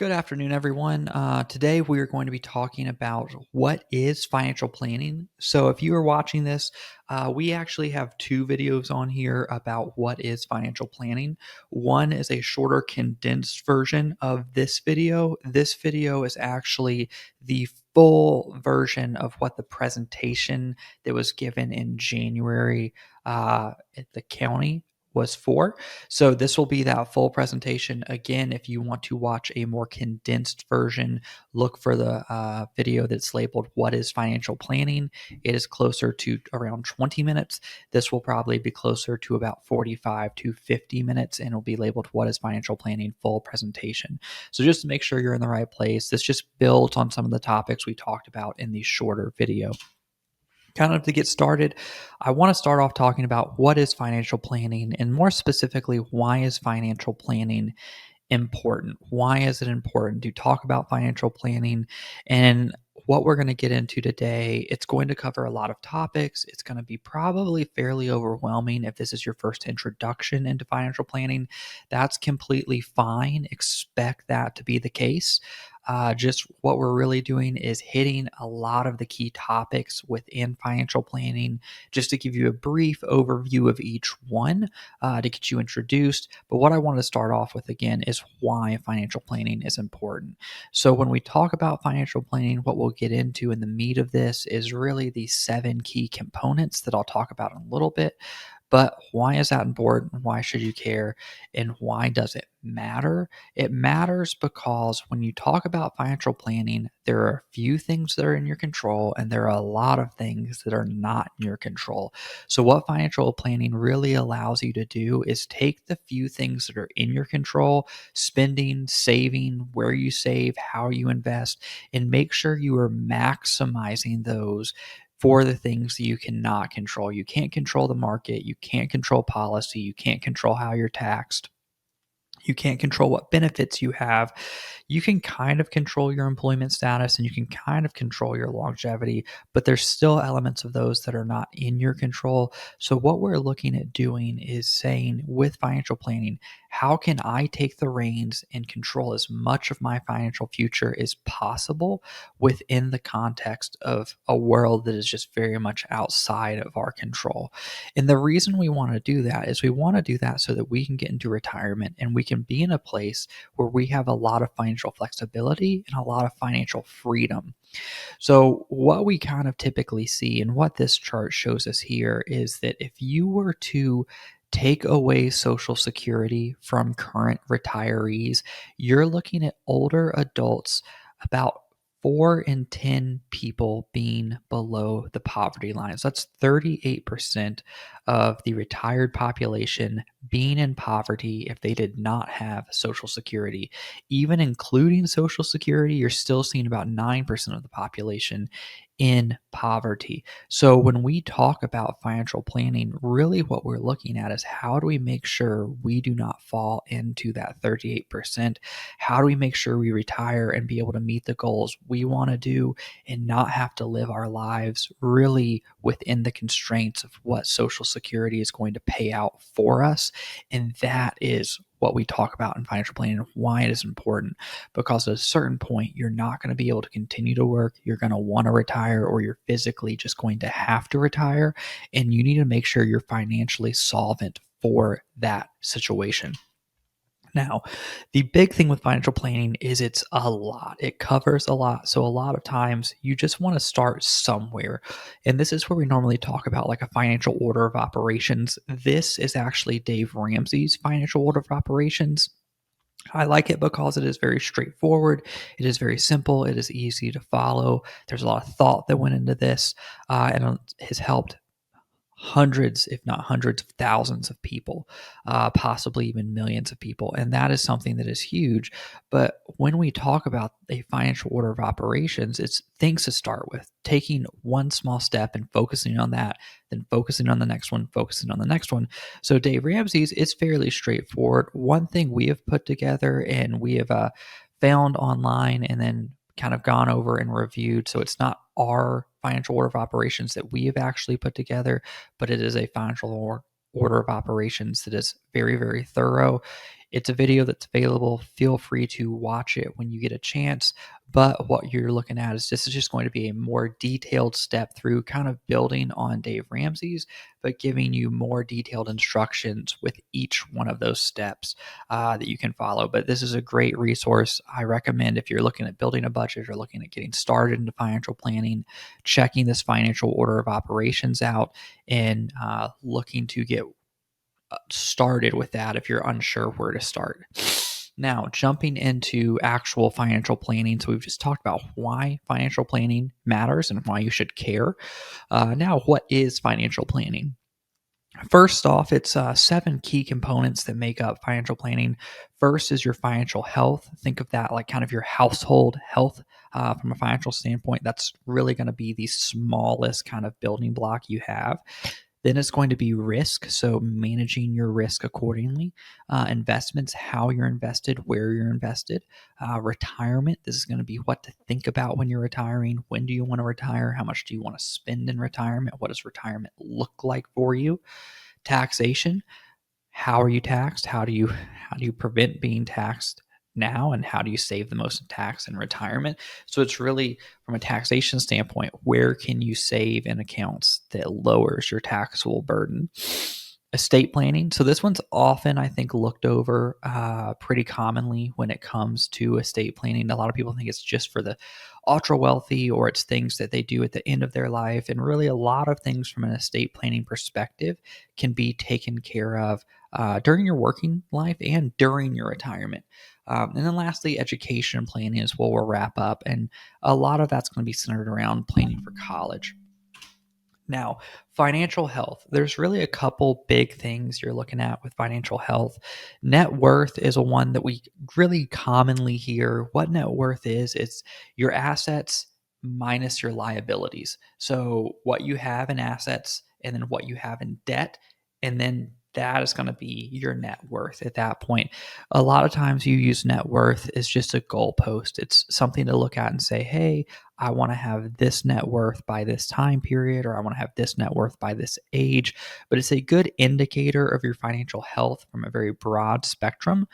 Good afternoon, everyone. Today, we are going to be talking about what is financial planning. So, if you are watching this, we actually have two videos on here about what is financial planning. One is a shorter, condensed version of this video. This video is actually the full version of what the presentation that was given in January at the county was for. So this will be that full presentation. Again, if you want to watch a more condensed version, look for the video that's labeled "What is Financial Planning." It is closer to around 20 minutes. This will probably be closer to about 45 to 50 minutes, and it'll be labeled "What is Financial Planning" full presentation. So just to make sure you're in the right place, this just builds on some of the topics we talked about in the shorter video. Kind of to get started, I want to start off talking about what is financial planning and more specifically, why is financial planning important? Why is it important to talk about financial planning? And what we're going to get into today, it's going to cover a lot of topics. It's going to be probably fairly overwhelming if this is your first introduction into financial planning. That's completely fine. Expect that to be the case. Just what we're really doing is hitting a lot of the key topics within financial planning, just to give you a brief overview of each one to get you introduced. But what I want to start off with again is why financial planning is important. So, when we talk about financial planning, what we'll get into in the meat of this is really the seven key components that I'll talk about in a little bit. But why is that important? Why should you care? And why does it matter? It matters because when you talk about financial planning, there are a few things that are in your control, and there are a lot of things that are not in your control. So, what financial planning really allows you to do is take the few things that are in your control: spending, saving, where you save, how you invest, and make sure you are maximizing those for the things that you cannot control. You can't control the market, you can't control policy, you can't control how you're taxed. You can't control what benefits you have. You can kind of control your employment status and you can kind of control your longevity, but there's still elements of those that are not in your control. So, what we're looking at doing is saying with financial planning, how can I take the reins and control as much of my financial future as possible within the context of a world that is just very much outside of our control? And the reason we want to do that is we want to do that so that we can get into retirement and we can be in a place where we have a lot of financial flexibility and a lot of financial freedom. So, what we kind of typically see and what this chart shows us here is that if you were to take away Social Security from current retirees, you're looking at older adults, about 4 in 10 people being below the poverty line. So that's 38% of the retired population being in poverty if they did not have Social Security. Even including Social Security, you're still seeing about 9% of the population in poverty. So, when we talk about financial planning, really what we're looking at is how do we make sure we do not fall into that 38%? How do we make sure we retire and be able to meet the goals we want to do and not have to live our lives really within the constraints of what Social Security is going to pay out for us? And that is what we talk about in financial planning and why it is important, because at a certain point you're not going to be able to continue to work, you're going to want to retire, or you're physically just going to have to retire, and you need to make sure you're financially solvent for that situation. Now, the big thing with financial planning is it's a lot. It covers a lot. So, a lot of times you just want to start somewhere. And this is where we normally talk about like a financial order of operations. This is actually Dave Ramsey's financial order of operations. I like it because it is very straightforward. It is very simple. It is easy to follow. There's a lot of thought that went into this, and it has helped hundreds, if not hundreds of thousands of people, possibly even millions of people. And that is something that is huge. But when we talk about a financial order of operations, it's things to start with, taking one small step and focusing on that, then focusing on the next one, focusing on the next one. So, Dave Ramsey's, it's fairly straightforward. One thing we have put together and we have found online and then kind of gone over and reviewed. So it's not our financial order of operations that we have actually put together, but it is a financial order of operations that is very, very thorough. It's a video that's available. Feel free to watch it when you get a chance. But what you're looking at is this is just going to be a more detailed step through kind of building on Dave Ramsey's, but giving you more detailed instructions with each one of those steps that you can follow. But this is a great resource. I recommend if you're looking at building a budget or looking at getting started into financial planning, checking this financial order of operations out and looking to get started with that if you're unsure where to start. Now, jumping into actual financial planning. So, we've just talked about why financial planning matters and why you should care. Now, what is financial planning? First off, it's 7 key components that make up financial planning. First is your financial health. Think of that like kind of your household health from a financial standpoint. That's really going to be the smallest kind of building block you have. Then it's going to be risk, so managing your risk accordingly. Investments, how you're invested, where you're invested. Retirement, this is going to be what to think about when you're retiring. When do you want to retire? How much do you want to spend in retirement? What does retirement look like for you? Taxation, how are you taxed? How do you prevent being taxed now, and how do you save the most in tax in retirement? So it's really from a taxation standpoint, where can you save in accounts that lowers your taxable burden? Estate planning. So this one's often, I think, looked over pretty commonly when it comes to estate planning. A lot of people think it's just for the ultra wealthy, or it's things that they do at the end of their life. And really, a lot of things from an estate planning perspective can be taken care of during your working life and during your retirement. And then lastly, education planning is what we'll wrap up. And a lot of that's going to be centered around planning for college. Now, financial health. There's really a couple big things you're looking at with financial health. Net worth is a one that we really commonly hear. What net worth is, it's your assets minus your liabilities. So, what you have in assets and then what you have in debt, and then that is going to be your net worth at that point. A lot of times you use net worth as just a goalpost. It's something to look at and say, hey, I want to have this net worth by this time period, or I want to have this net worth by this age. But it's a good indicator of your financial health from a very broad spectrum.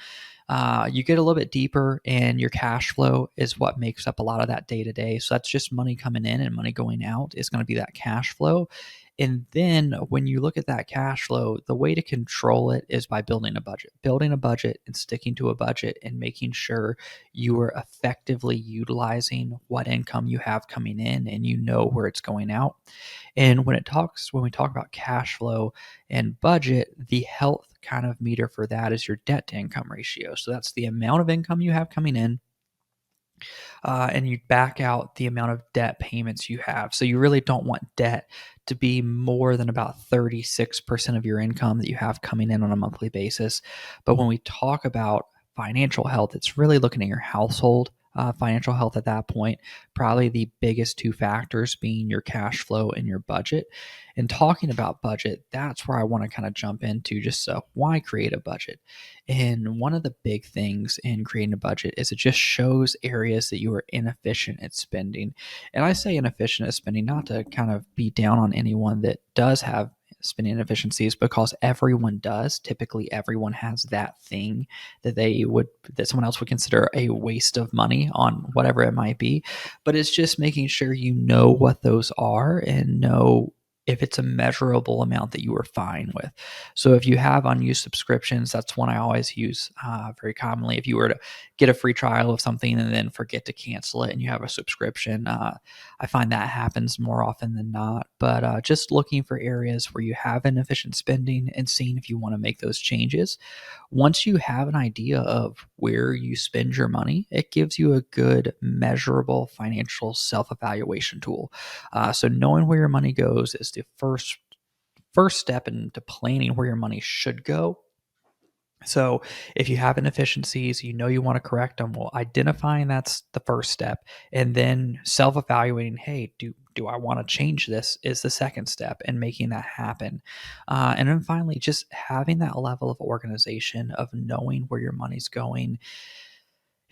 You get a little bit deeper, and your cash flow is what makes up a lot of that day to day. So that's just money coming in and money going out is going to be that cash flow. And then when you look at that cash flow, the way to control it is by building a budget and sticking to a budget and making sure you are effectively utilizing what income you have coming in and you know where it's going out. And when we talk about cash flow and budget, the health kind of meter for that is your debt to income ratio. So that's the amount of income you have coming in, and you back out the amount of debt payments you have. So you really don't want debt to be more than about 36% of your income that you have coming in on a monthly basis. But when we talk about financial health, it's really looking at your household. Financial health at that point, probably the biggest two factors being your cash flow and your budget. And talking about budget, that's where I want to kind of jump into just so why create a budget? And one of the big things in creating a budget is it just shows areas that you are inefficient at spending. And I say inefficient at spending not to kind of be down on anyone that does have spending inefficiencies, because everyone does. Typically, everyone has that thing that someone else would consider a waste of money on whatever it might be. But it's just making sure you know what those are and know if it's a measurable amount that you are fine with. So if you have unused subscriptions, that's one I always use very commonly. If you were to get a free trial of something and then forget to cancel it and you have a subscription, I find that happens more often than not. But just looking for areas where you have inefficient spending and seeing if you want to make those changes. Once you have an idea of where you spend your money, it gives you a good measurable financial self-evaluation tool. So knowing where your money goes is the first step into planning where your money should go. So if you have inefficiencies, you know you want to correct them. Well, identifying that's the first step, and then self-evaluating. Hey, do I want to change this? Is the second step, and making that happen. And then finally, just having that level of organization of knowing where your money's going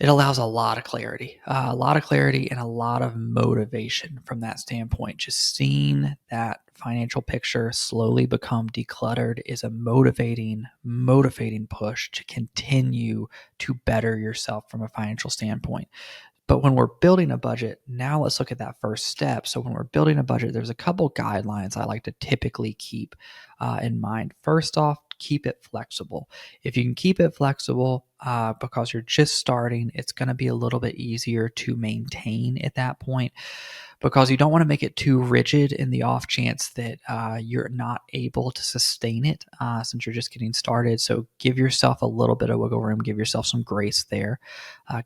It allows a lot of clarity and a lot of motivation from that standpoint. Just seeing that financial picture slowly become decluttered is a motivating push to continue to better yourself from a financial standpoint. But when we're building a budget, now let's look at that first step. So when we're building a budget, there's a couple guidelines I like to typically keep in mind. First off, keep it flexible. If you can keep it flexible because you're just starting, it's going to be a little bit easier to maintain at that point, because you don't want to make it too rigid in the off chance that you're not able to sustain it since you're just getting started. So give yourself a little bit of wiggle room, give yourself some grace there.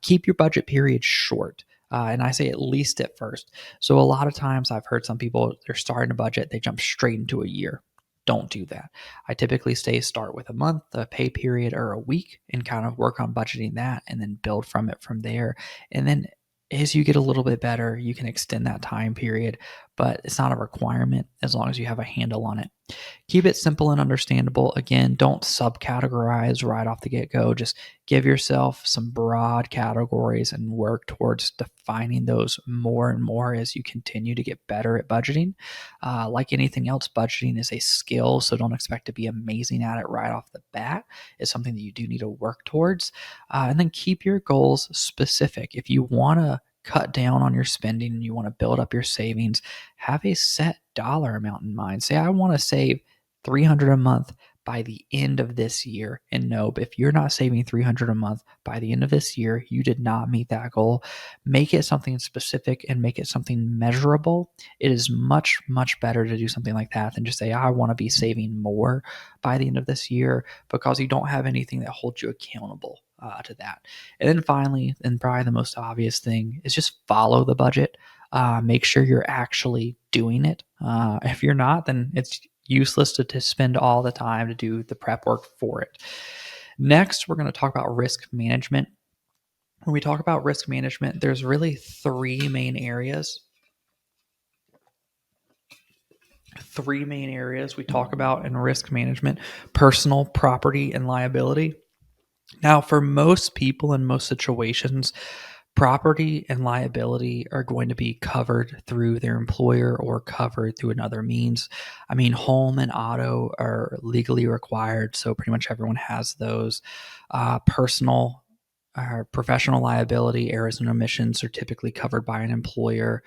Keep your budget period short. And I say at least at first. So a lot of times I've heard some people, they're starting a budget, they jump straight into a year. Don't do that. I typically start with a month, a pay period, or a week and kind of work on budgeting that and then build from it from there. And then as you get a little bit better, you can extend that time period, but it's not a requirement as long as you have a handle on it. Keep it simple and understandable. Again, don't subcategorize right off the get go. Just give yourself some broad categories and work towards defining those more and more as you continue to get better at budgeting. Like anything else, budgeting is a skill, so don't expect to be amazing at it right off the bat. It's something that you do need to work towards. And then keep your goals specific. If you want to cut down on your spending and you want to build up your savings, have a set dollar amount in mind. Say, I want to save 300 a month by the end of this year. And nope, if you're not saving 300 a month by the end of this year, you did not meet that goal. Make it something specific and make it something measurable. It is much, much better to do something like that than just say, I want to be saving more by the end of this year, because you don't have anything that holds you accountable to that. And then finally, and probably the most obvious thing, is just follow the budget. Make sure you're actually doing it. If you're not, then it's useless to spend all the time to do the prep work for it. Next, we're going to talk about risk management. When we talk about risk management, there's really three main areas. Three main areas we talk about in risk management: personal, property, and liability. Now, for most people in most situations, property and liability are going to be covered through their employer or covered through another means. I mean, home and auto are legally required, so pretty much everyone has those. Personal professional liability, errors and omissions are typically covered by an employer.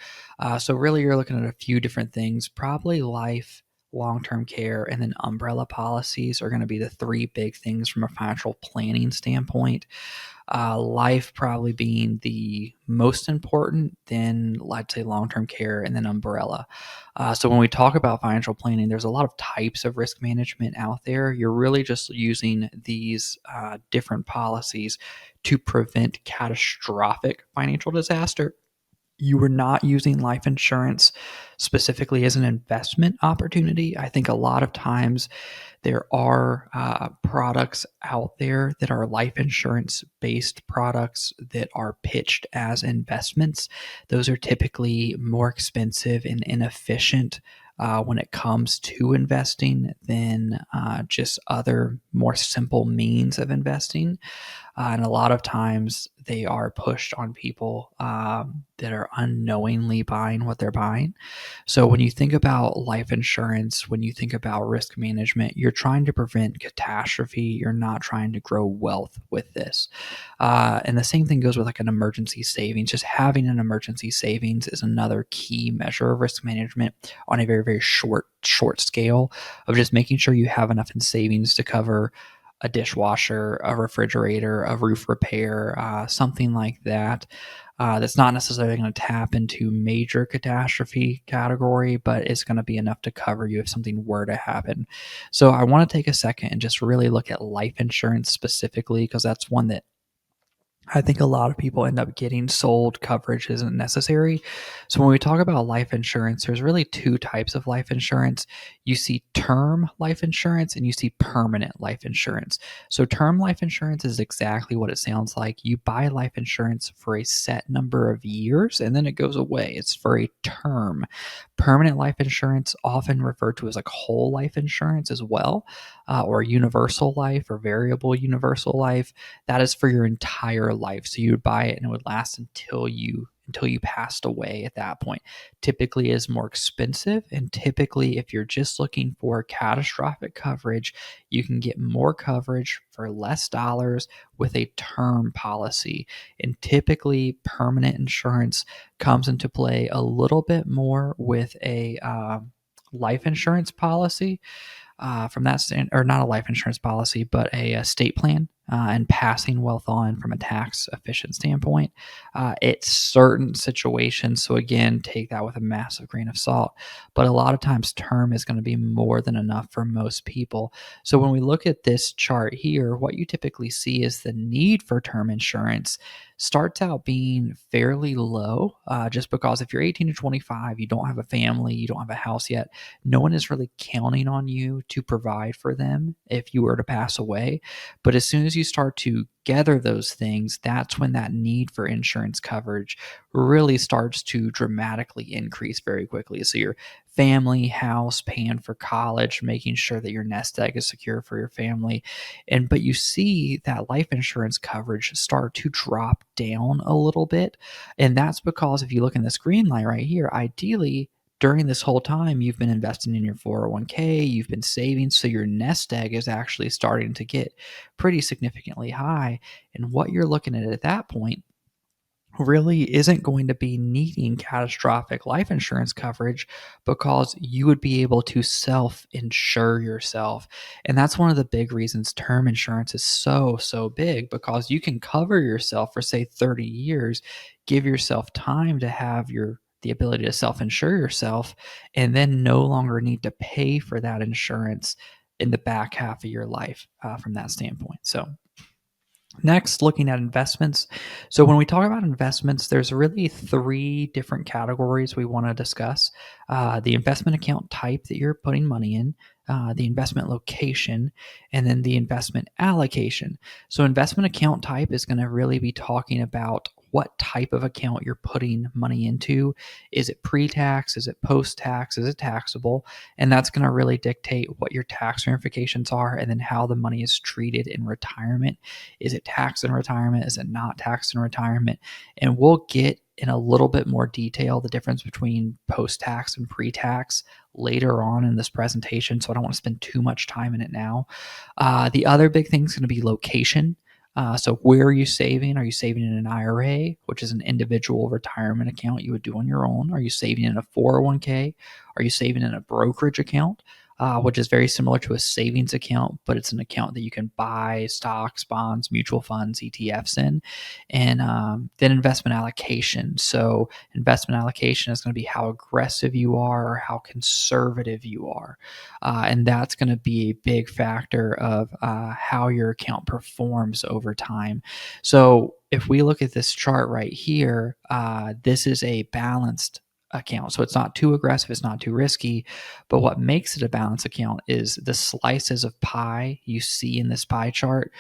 So really, you're looking at a few different things. Probably life, long-term care, and then umbrella policies are going to be the three big things from a financial planning standpoint. Life probably being the most important, then I'd say long-term care, and then umbrella. So when we talk about financial planning, there's a lot of types of risk management out there. You're really just using these different policies to prevent catastrophic financial disaster. You were not using life insurance specifically as an investment opportunity. I think a lot of times there are products out there that are life insurance based products that are pitched as investments. Those are typically more expensive and inefficient when it comes to investing than just other more simple means of investing. And a lot of times they are pushed on people that are unknowingly buying what they're buying. So when you think about life insurance, when you think about risk management, you're trying to prevent catastrophe. You're not trying to grow wealth with this. And the same thing goes with like an emergency savings. Just having an emergency savings is another key measure of risk management on a very, very short scale of just making sure you have enough in savings to cover a dishwasher, a refrigerator, a roof repair, something like that. That's not necessarily going to tap into major catastrophe category, but it's going to be enough to cover you if something were to happen. So I want to take a second and just really look at life insurance specifically, because that's one that I think a lot of people end up getting sold coverage isn't necessary. So when we talk about life insurance, there's really two types of life insurance. You see term life insurance and you see permanent life insurance. So term life insurance is exactly what it sounds like. You buy life insurance for a set number of years and then it goes away. It's for a term. Permanent life insurance, often referred to as like whole life insurance as well, or universal life or variable universal life, that is for your entire life. So you would buy it and it would last until you passed away at that point. Typically is more expensive, and typically if you're just looking for catastrophic coverage, you can get more coverage for less dollars with a term policy. And typically permanent insurance comes into play a little bit more with a life insurance policy from that stand, or not a life insurance policy, but a estate plan, and passing wealth on from a tax efficient standpoint. It's certain situations. So again, take that with a massive grain of salt. But a lot of times, term is going to be more than enough for most people. So when we look at this chart here, what you typically see is the need for term insurance starts out being fairly low, just because if you're 18 to 25, you don't have a family, you don't have a house yet, no one is really counting on you to provide for them if you were to pass away. But as soon as you start to gather those things, that's when that need for insurance coverage really starts to dramatically increase very quickly. So your family, house, paying for college, making sure that your nest egg is secure for your family. And but you see that life insurance coverage start to drop down a little bit. And that's because if you look in this green line right here, ideally during this whole time, you've been investing in your 401k, you've been saving, so your nest egg is actually starting to get pretty significantly high. And what you're looking at that point really isn't going to be needing catastrophic life insurance coverage, because you would be able to self insure yourself. And that's one of the big reasons term insurance is so big, because you can cover yourself for, say, 30 years, give yourself time to have the ability to self insure yourself, and then no longer need to pay for that insurance in the back half of your life, from that standpoint. So, next, looking at investments. So, when we talk about investments, there's really three different categories we want to discuss: the investment account type that you're putting money in, the investment location, and then the investment allocation. So, investment account type is going to really be talking about what type of account you're putting money into. Is it pre tax? Is it post tax? Is it taxable? And that's going to really dictate what your tax ramifications are, and then how the money is treated in retirement. Is it taxed in retirement? Is it not taxed in retirement? And we'll get in a little bit more detail the difference between post tax and pre tax later on in this presentation. So I don't want to spend too much time in it now. The other big thing is going to be location. So where are you saving? Are you saving in an IRA, which is an individual retirement account you would do on your own? Are you saving in a 401k? Are you saving in a brokerage account? Which is very similar to a savings account, but it's an account that you can buy stocks, bonds, mutual funds, ETFs in. And then investment allocation. So, investment allocation is going to be how aggressive you are or how conservative you are. And that's going to be a big factor of how your account performs over time. So, if we look at this chart right here, this is a balanced account. So it's not too aggressive, it's not too risky. But what makes it a balance account is the slices of pie you see in this pie chart.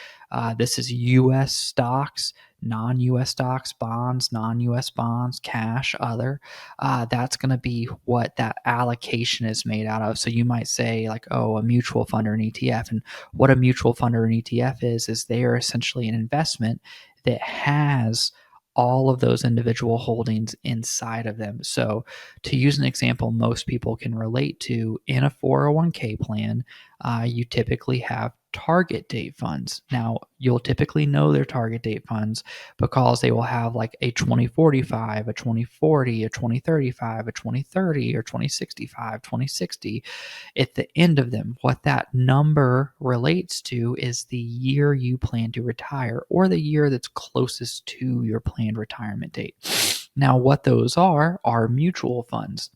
This is US stocks, non US stocks, bonds, non US bonds, cash, other. That's going to be what that allocation is made out of. So you might say, like, oh, a mutual fund or an ETF. And what a mutual fund or an ETF is they are essentially an investment that has all of those individual holdings inside of them. So, to use an example most people can relate to, in a 401k plan, you typically have target date funds. Now, you'll typically know their target date funds because they will have like a 2045, a 2040, a 2035, a 2030, or 2065, 2060 at the end of them. What that number relates to is the year you plan to retire, or the year that's closest to your planned retirement date. Now, what those are mutual funds.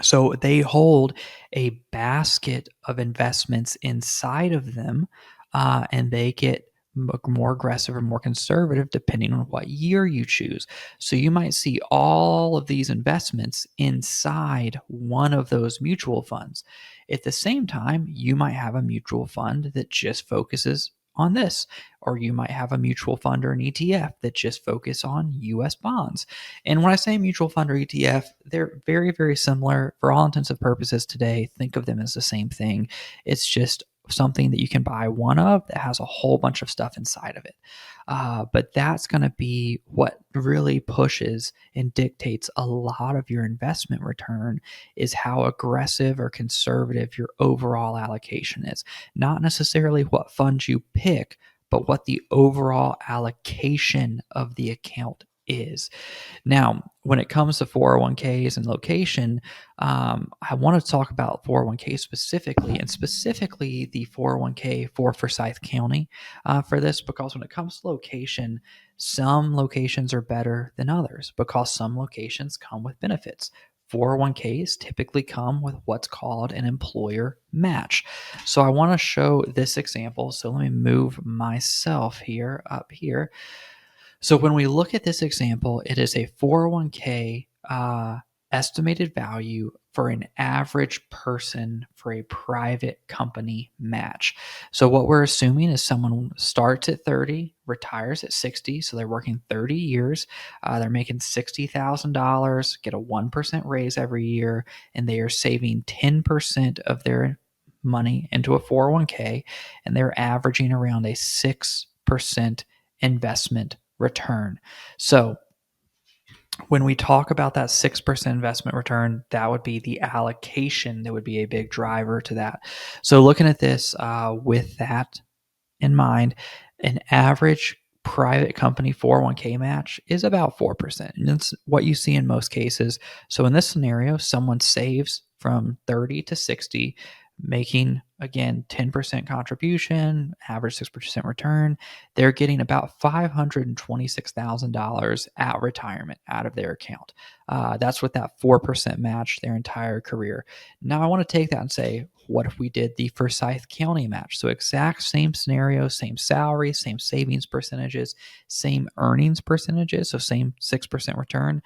So they hold a basket of investments inside of them, and they get more aggressive or more conservative depending on what year you choose. So you might see all of these investments inside one of those mutual funds. At the same time, you might have a mutual fund that just focuses on this, or you might have a mutual fund or an ETF that just focus on US bonds. And when I say mutual fund or ETF, they're very similar for all intents and purposes today. Think of them as the same thing. It's just something that you can buy one of that has a whole bunch of stuff inside of it. But that's going to be what really pushes and dictates a lot of your investment return, is how aggressive or conservative your overall allocation is. Not necessarily what funds you pick, but what the overall allocation of the account is. Now, when it comes to 401ks and location, I want to talk about 401k specifically, and specifically the 401k for Forsyth County for this, because when it comes to location, some locations are better than others because some locations come with benefits. 401ks typically come with what's called an employer match. So I want to show this example. So let me move myself here up here. So when we look at this example, it is a 401k estimated value for an average person for a private company match. So what we're assuming is someone starts at 30, retires at 60. So they're working 30 years. They're making $60,000, get a 1% raise every year, and they are saving 10% of their money into a 401k, and they're averaging around a 6% investment return. So when we talk about that 6% investment return, that would be the allocation that would be a big driver to that. So looking at this with that in mind, an average private company 401k match is about 4%. And that's what you see in most cases. So in this scenario, someone saves from 30 to 60, making again 10% contribution, average 6% return. They're getting about $526,000 at retirement out of their account. That's with that 4% match their entire career. Now I want to take that and say, what if we did the Forsyth County match? So exact same scenario, same salary, same savings percentages, same earnings percentages, so same 6% return.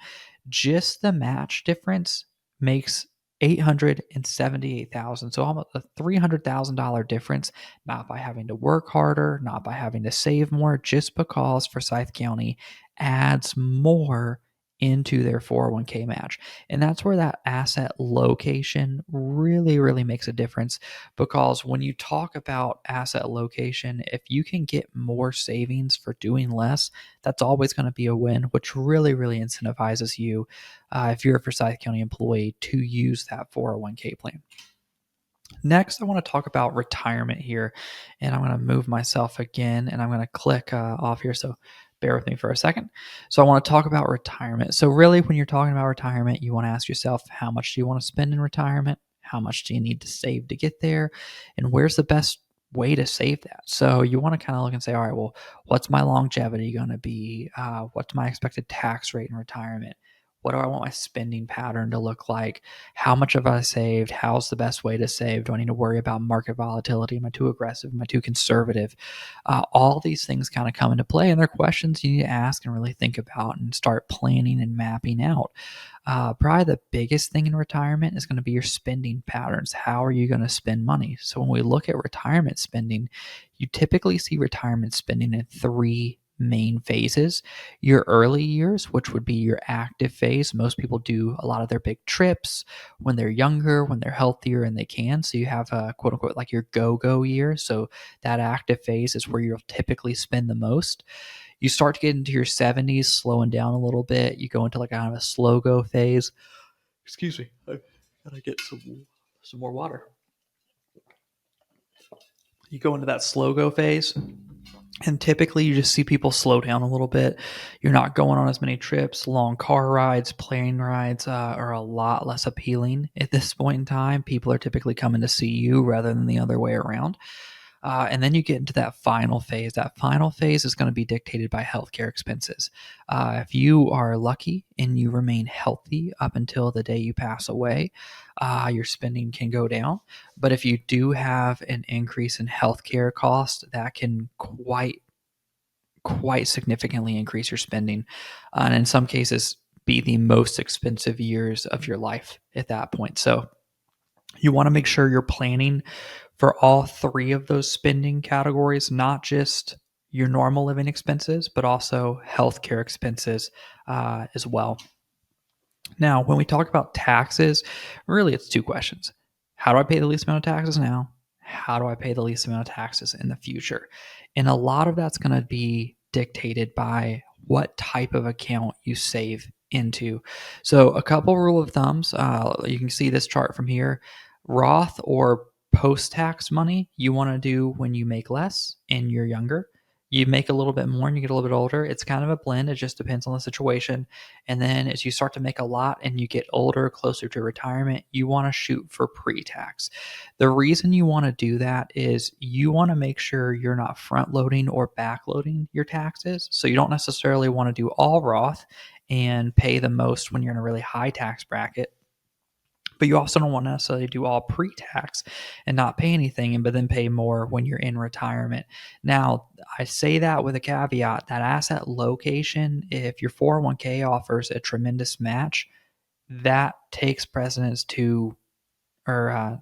Just the match difference makes $878,000. So almost a $300,000 difference, not by having to work harder, not by having to save more, just because Forsyth County adds more into their 401k match. And that's where that asset location really, really makes a difference, because when you talk about asset location, if you can get more savings for doing less, that's always going to be a win, which really, really incentivizes you, if you're a Forsyth County employee, to use that 401k plan. Next, I want to talk about retirement here, and I'm going to move myself again, and I'm going to click off here. So bear with me for a second. So I want to talk about retirement. So really, when you're talking about retirement, you want to ask yourself, how much do you want to spend in retirement? How much do you need to save to get there? And where's the best way to save that? So you want to kind of look and say, all right, well, what's my longevity going to be? What's my expected tax rate in retirement? What do I want my spending pattern to look like? How much have I saved? How's the best way to save? Do I need to worry about market volatility? Am I too aggressive? Am I too conservative? All these things kind of come into play, and they're questions you need to ask and really think about and start planning and mapping out. Probably the biggest thing in retirement is going to be your spending patterns. How are you going to spend money? So when we look at retirement spending, you typically see retirement spending in three main phases. Your early years, which would be your active phase. Most people do a lot of their big trips when they're younger, when they're healthier and they can. So you have a quote unquote like your go-go year. So that active phase is where you'll typically spend the most. You start to get into your 70s, slowing down a little bit. You go into like kind of a slow go phase. Excuse me. I gotta get some more water. You go into that slow go phase, and typically you just see people slow down a little bit. You're not going on as many trips. Long car rides, plane rides are a lot less appealing at this point in time. People are typically coming to see you rather than the other way around. And then you get into that final phase. That final phase is going to be dictated by healthcare expenses. If you are lucky and you remain healthy up until the day you pass away, your spending can go down. But if you do have an increase in healthcare costs, that can quite significantly increase your spending, and in some cases be the most expensive years of your life at that point. So you want to make sure you're planning for all three of those spending categories, not just your normal living expenses, but also healthcare expenses as well. Now, when we talk about taxes, really it's two questions. How do I pay the least amount of taxes now? how do I pay the least amount of taxes in the future? And a lot of that's going to be dictated by what type of account you save into. So, a couple rule of thumbs, you can see this chart from here. Roth or post tax money, you want to do when you make less and you're younger. You make a little bit more and you get a little bit older. It's kind of a blend. It just depends on the situation. And then as you start to make a lot and you get older, closer to retirement, you want to shoot for pre tax. The reason you want to do that is you want to make sure you're not front loading or back loading your taxes. So you don't necessarily want to do all Roth and pay the most when you're in a really high tax bracket. But you also don't want to necessarily do all pre-tax and not pay anything, but then pay more when you're in retirement. Now, I say that with a caveat that asset location, if your 401k offers a tremendous match, that takes precedence to, or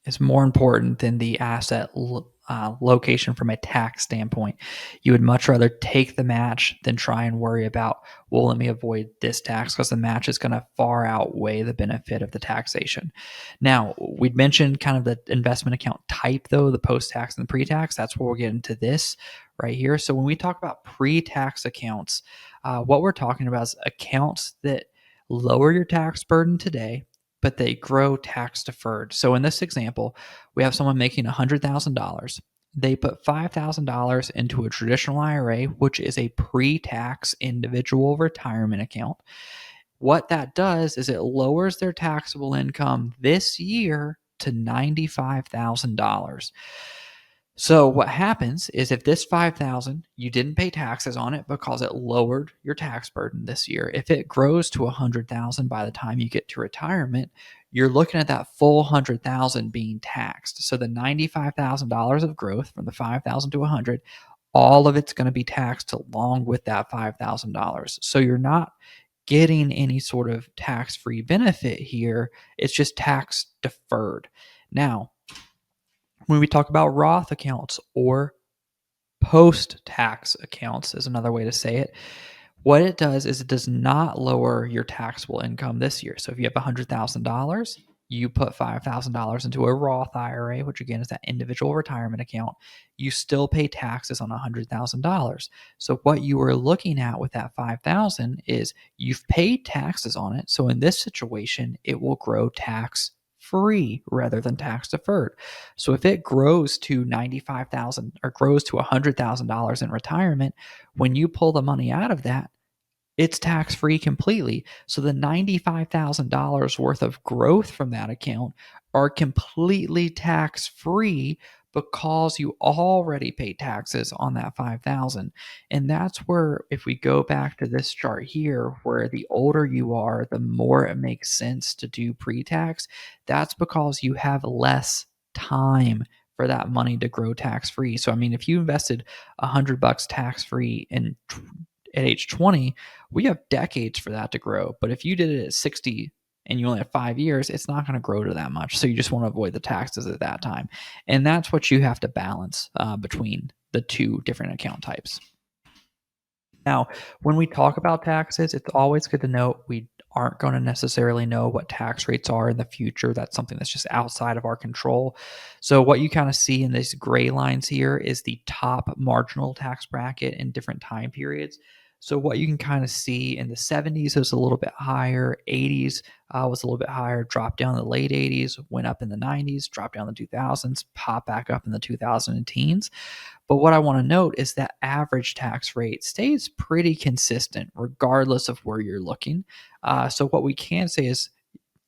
is more important than the asset location from a tax standpoint. You would much rather take the match than try and worry about, well, let me avoid this tax, because the match is going to far outweigh the benefit of the taxation. Now, we'd mentioned kind of the investment account type, though, the post-tax and the pre-tax. That's where we'll get into this right here. So when we talk about pre-tax accounts, what we're talking about is accounts that lower your tax burden today, but they grow tax deferred. So in this example, we have someone making $100,000. They put $5,000 into a traditional IRA, which is a pre-tax individual retirement account. What that does is it lowers their taxable income this year to $95,000. So what happens is if this 5,000, you didn't pay taxes on it because it lowered your tax burden this year. If it grows to 100,000 by the time you get to retirement, you're looking at that full 100,000 being taxed. So the $95,000 of growth from the 5,000 to 100, all of it's going to be taxed along with that $5,000. So you're not getting any sort of tax-free benefit here. It's just tax deferred. Now, when we talk about Roth accounts or post-tax accounts is another way to say it. What it does is it does not lower your taxable income this year. So if you have $100,000, you put $5,000 into a Roth IRA, which again is that individual retirement account, you still pay taxes on $100,000. So what you were looking at with that 5,000 is you've paid taxes on it. So in this situation, it will grow tax free rather than tax deferred. So if it grows to 95,000 or grows to $100,000 in retirement, when you pull the money out of that, it's tax free completely. So the $95,000 worth of growth from that account are completely tax free because you already paid taxes on that 5,000. And that's where, if we go back to this chart here, where the older you are, the more it makes sense to do pre-tax. That's because you have less time for that money to grow tax free. So I mean, if you invested $100 tax free in at age 20, we have decades for that to grow. But if you did it at 60 and you only have 5 years, it's not going to grow to that much. So you just want to avoid the taxes at that time. And that's what you have to balance between the two different account types. Now, when we talk about taxes, it's always good to note we aren't going to necessarily know what tax rates are in the future. That's something that's just outside of our control. So, what you kind of see in these gray lines here is the top marginal tax bracket in different time periods. So, what you can kind of see in the 70s was a little bit higher, 80s was a little bit higher, dropped down in the late 80s, went up in the 90s, dropped down in the 2000s, popped back up in the 2000 teens. But what I want to note is that average tax rate stays pretty consistent regardless of where you're looking. So, what we can say is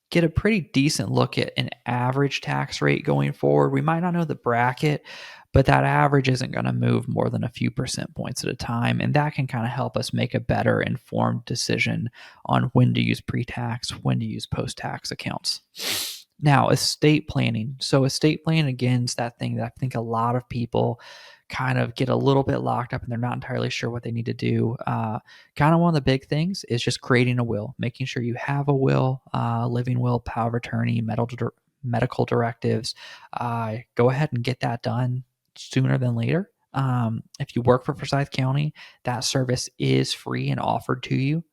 get a pretty decent look at an average tax rate going forward. We might not know the bracket, but that average isn't going to move more than a few percent points at a time. And that can kind of help us make a better informed decision on when to use pre tax, when to use post tax accounts. Now, estate planning. So, estate planning, again, is that thing that I think a lot of people kind of get a little bit locked up and they're not entirely sure what they need to do. Kind of one of the big things is just creating a will, making sure you have a will, living will, power of attorney, medical directives. Go ahead and get that done sooner than later. If you work for Forsyth County, that service is free and offered to you.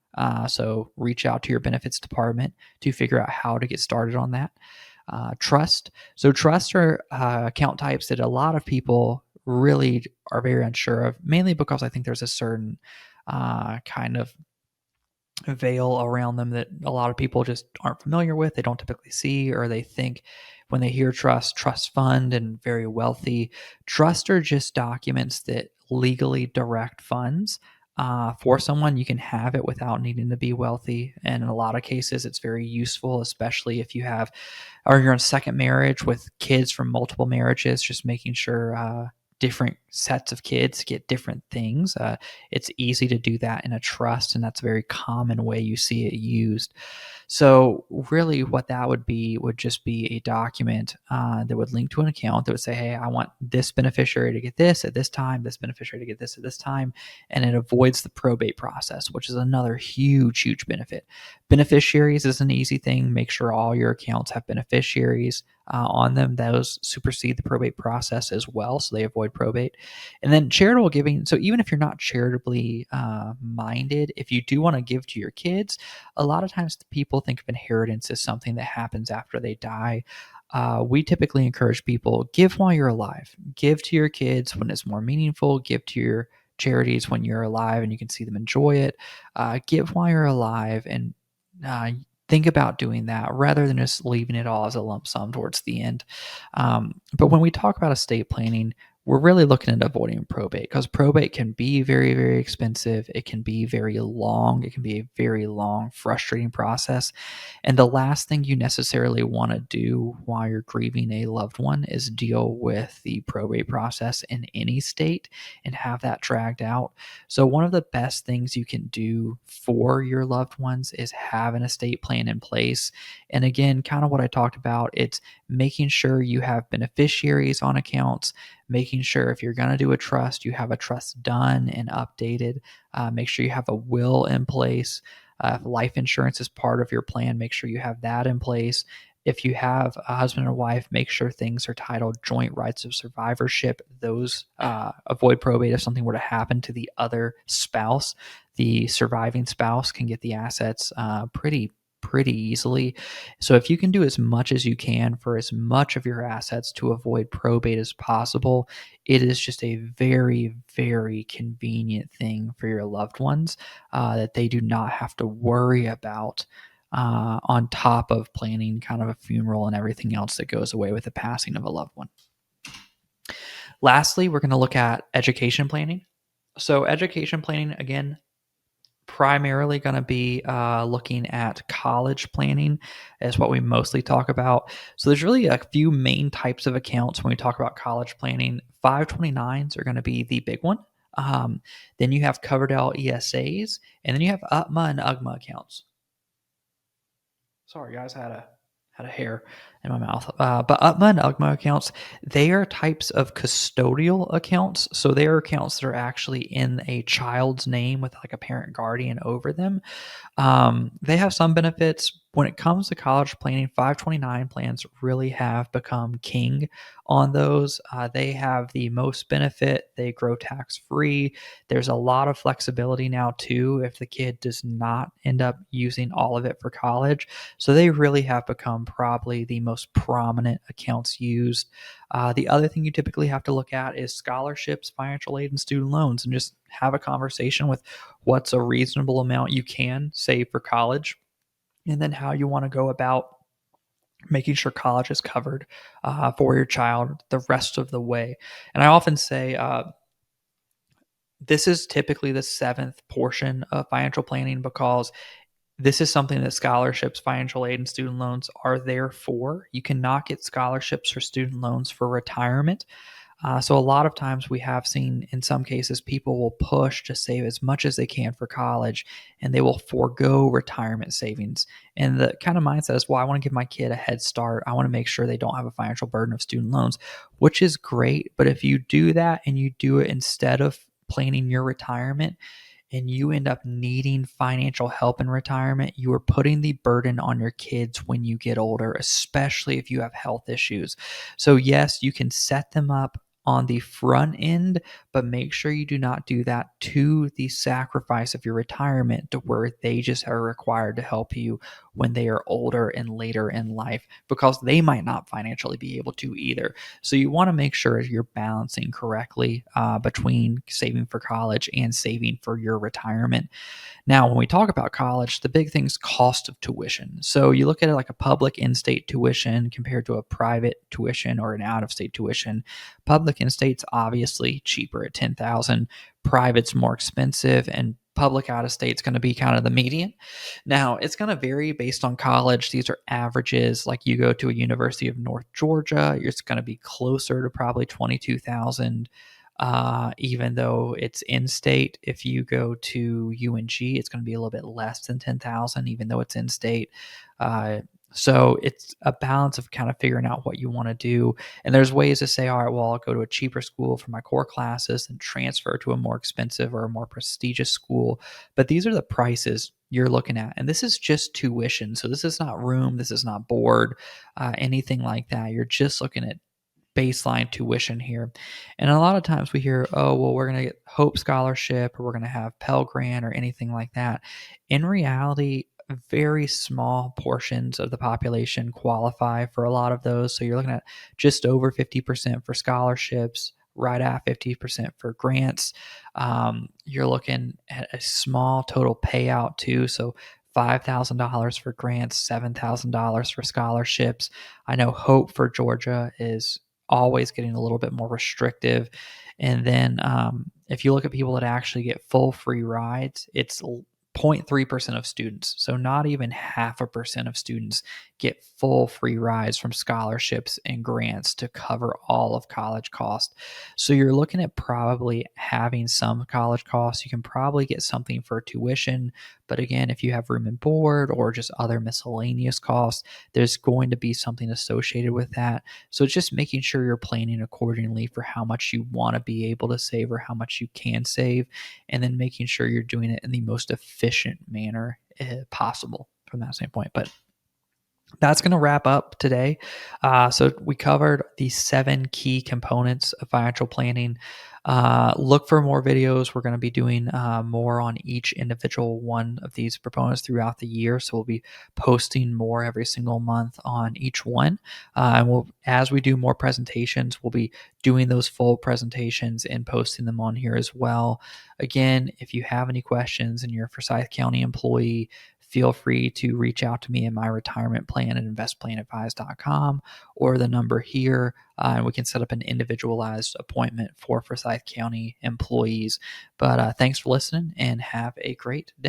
So reach out to your benefits department to figure out how to get started on that. Trust. So trusts are account types that a lot of people really are very unsure of, mainly because I think there's a certain kind of veil around them that a lot of people just aren't familiar with. They don't typically see, or they think when they hear trust fund and very wealthy. Trust are just documents that legally direct funds for someone. You can have it without needing to be wealthy. And in a lot of cases, it's very useful, especially if you have, or you're in a second marriage with kids from multiple marriages, just making sure different sets of kids get different things. It's easy to do that in a trust, and that's a very common way you see it used. So, really, what that would be would just be a document that would link to an account that would say, hey, I want this beneficiary to get this at this time, this beneficiary to get this at this time. And it avoids the probate process, which is another huge benefit. Beneficiaries is an easy thing. Make sure all your accounts have beneficiaries on them. Those supersede the probate process as well, so they avoid probate. And then charitable giving. So even if you're not charitably minded, if you do want to give to your kids, a lot of times people think of inheritance as something that happens after they die. We typically encourage people, give while you're alive. Give to your kids when it's more meaningful. Give to your charities when you're alive and you can see them enjoy it. Give while you're alive, and think about doing that rather than just leaving it all as a lump sum towards the end. But when we talk about estate planning, we're really looking at avoiding probate, because probate can be very expensive. It can be very long. It can be a very long, frustrating process. And the last thing you necessarily want to do while you're grieving a loved one is deal with the probate process in any state and have that dragged out. So, one of the best things you can do for your loved ones is have an estate plan in place. And again, kind of what I talked about, it's making sure you have beneficiaries on accounts, making sure if you're going to do a trust, you have a trust done and updated. Make sure you have a will in place. If life insurance is part of your plan, make sure you have that in place. If you have a husband or wife, make sure things are titled joint rights of survivorship. Those avoid probate if something were to happen to the other spouse. The surviving spouse can get the assets pretty easily. So if you can do as much as you can for as much of your assets to avoid probate as possible, it is just a very convenient thing for your loved ones that they do not have to worry about on top of planning kind of a funeral and everything else that goes away with the passing of a loved one. Lastly, we're going to look at education planning. So education planning, again, primarily going to be looking at college planning is what we mostly talk about. So there's really a few main types of accounts when we talk about college planning. 529s are going to be the big one. Then you have Coverdell ESAs, and then you have UTMA and UGMA accounts. Sorry, guys, I had a hair in my mouth. But UTMA and UGMA accounts, they are types of custodial accounts. So they are accounts that are actually in a child's name with like a parent guardian over them. They have some benefits. When it comes to college planning, 529 plans really have become king on those. They have the most benefit. They grow tax free. There's a lot of flexibility now, too, if the kid does not end up using all of it for college. So they really have become probably the most prominent accounts used. The other thing you typically have to look at is scholarships, financial aid, and student loans, and just have a conversation with what's a reasonable amount you can save for college, and then how you want to go about making sure college is covered for your child the rest of the way. And I often say this is typically the seventh portion of financial planning, because this is something that scholarships, financial aid, and student loans are there for. You cannot get scholarships or student loans for retirement. So a lot of times we have seen in some cases people will push to save as much as they can for college, and they will forego retirement savings. And the kind of mindset is, well, I want to give my kid a head start. I want to make sure they don't have a financial burden of student loans, which is great. But if you do that and you do it instead of planning your retirement, and you end up needing financial help in retirement, you are putting the burden on your kids when you get older, especially if you have health issues. So yes, you can set them up on the front end, but make sure you do not do that to the sacrifice of your retirement to where they just are required to help you when they are older and later in life because they might not financially be able to either. So you want to make sure you're balancing correctly between saving for college and saving for your retirement. Now, when we talk about college, the big thing is cost of tuition. So you look at it like a public in-state tuition compared to a private tuition or an out-of-state tuition. Public in-state's obviously cheaper at 10,000. Private's more expensive, and public out of state's going to be kind of the median. Now, it's going to vary based on college. These are averages. Like you go to a University of North Georgia, it's going to be closer to probably 22,000, even though it's in state. If you go to UNG, it's going to be a little bit less than 10,000, even though it's in state. Uh, so it's a balance of kind of figuring out what you want to do. And there's ways to say, all right, well, I'll go to a cheaper school for my core classes and transfer to a more expensive or a more prestigious school. But these are the prices you're looking at. And this is just tuition. So this is not room. This is not board, anything like that. You're just looking at baseline tuition here. And a lot of times we hear, oh, well, we're going to get Hope Scholarship or we're going to have Pell Grant or anything like that. In reality, very small portions of the population qualify for a lot of those. So you're looking at just over 50% for scholarships, right at 50% for grants. You're looking at a small total payout too. So $5,000 for grants, $7,000 for scholarships. I know Hope for Georgia is always getting a little bit more restrictive. And then if you look at people that actually get full free rides, it's 0.3% of students. So not even 0.5% of students get full free rides from scholarships and grants to cover all of college costs. So you're looking at probably having some college costs. You can probably get something for tuition. But again, if you have room and board or just other miscellaneous costs, there's going to be something associated with that. So it's just making sure you're planning accordingly for how much you want to be able to save or how much you can save, and then making sure you're doing it in the most efficient manner possible from that standpoint. But that's going to wrap up today. So we covered the 7 key components of financial planning. Look for more videos. We're going to be doing more on each individual one of these proponents throughout the year. So we'll be posting more every single month on each one. And as we do more presentations, we'll be doing those full presentations and posting them on here as well. Again, if you have any questions and you're a Forsyth County employee, feel free to reach out to me in my retirement plan at investplanadvice.com or the number here, and we can set up an individualized appointment for Forsyth County employees. But thanks for listening and have a great day.